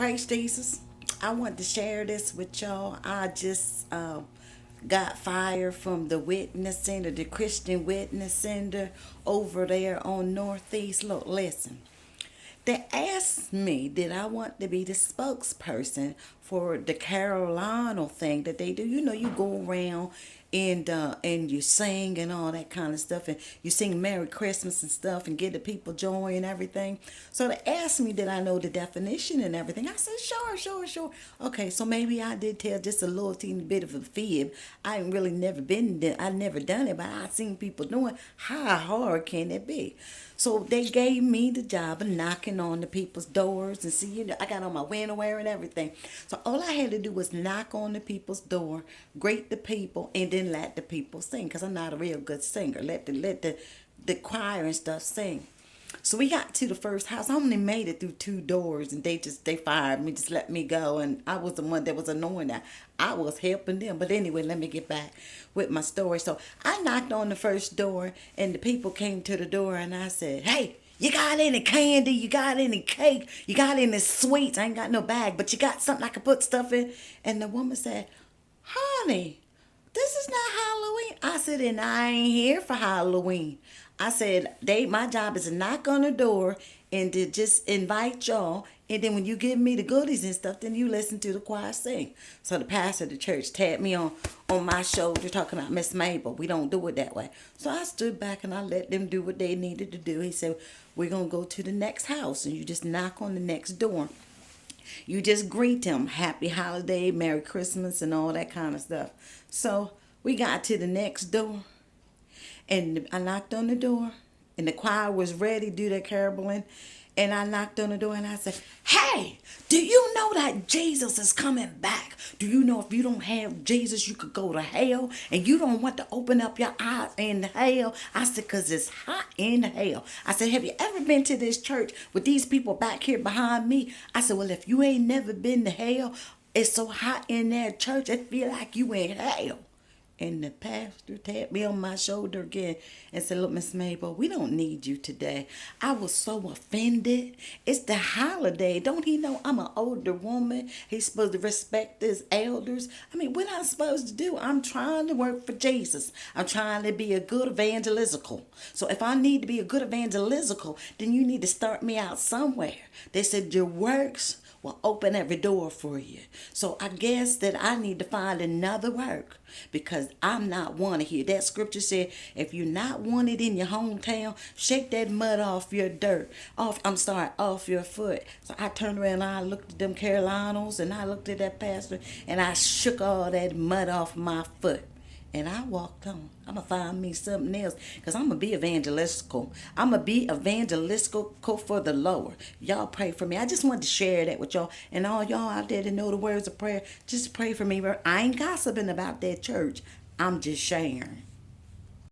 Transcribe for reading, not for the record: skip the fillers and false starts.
Praise Jesus. I want to share this with y'all. I just got fired from the witness center, the Christian witness center over there on Northeast. Look, listen. They asked me, did I want to be the spokesperson for the Carolina thing that they do? You know, you go around and you sing and all that kind of stuff, and you sing Merry Christmas and stuff, and give the people joy and everything. So they asked me, did I know the definition and everything? I said, sure, sure, sure. Okay, so maybe I did tell just a little teeny bit of a fib. I ain't really never been there. I never done it, but I seen people doing. How hard can it be? So they gave me the job of knocking on the people's doors and see, I got on my winter wear and everything. So all I had to do was knock on the people's door, greet the people, and then let the people sing. Cause I'm not a real good singer. Let the choir and stuff sing. So we got to the first house. I only made it through two doors, and they fired me, just let me go. And I was the one that was annoying that I was helping them. But anyway, let me get back with my story. So I knocked on the first door, and the people came to the door, and I said, "Hey, you got any candy? You got any cake? You got any sweets? I ain't got no bag, but you got something I can put stuff in." And the woman said, "Honey, this is not Halloween." I said, "And I ain't here for Halloween." I said, my job is to knock on the door and to just invite y'all. And then when you give me the goodies and stuff, then you listen to the choir sing. So the pastor of the church tapped me on my shoulder talking about MsMable. We don't do it that way. So I stood back and I let them do what they needed to do. He said, we're going to go to the next house. And you just knock on the next door. You just greet them. Happy holiday, Merry Christmas, and all that kind of stuff. So we got to the next door. And I knocked on the door, and the choir was ready to do their caroling. And I knocked on the door, and I said, "Hey, do you know that Jesus is coming back? Do you know if you don't have Jesus, you could go to hell? And you don't want to open up your eyes in hell?" I said, "Because it's hot in hell." I said, "Have you ever been to this church with these people back here behind me?" I said, "Well, if you ain't never been to hell, it's so hot in that church, it feel like you in hell." And the pastor tapped me on my shoulder again and said, "Look, MsMable, we don't need you today." I was so offended. It's the holiday. Don't he know I'm an older woman? He's supposed to respect his elders. I mean, what I'm supposed to do? I'm trying to work for Jesus. I'm trying to be a good evangelical. So if I need to be a good evangelical, then you need to start me out somewhere. They said your works will open every door for you. So I guess that I need to find another work because I'm not wanted here. That scripture said, if you're not wanted in your hometown, shake that mud off your off your foot. So I turned around and I looked at them Carolinos and I looked at that pastor and I shook all that mud off my foot. And I walked on. I'm going to find me something else because I'm going to be evangelistical. I'm going to be evangelistical for the Lord. Y'all pray for me. I just wanted to share that with y'all. And all y'all out there that know the words of prayer, just pray for me. I ain't gossiping about that church. I'm just sharing.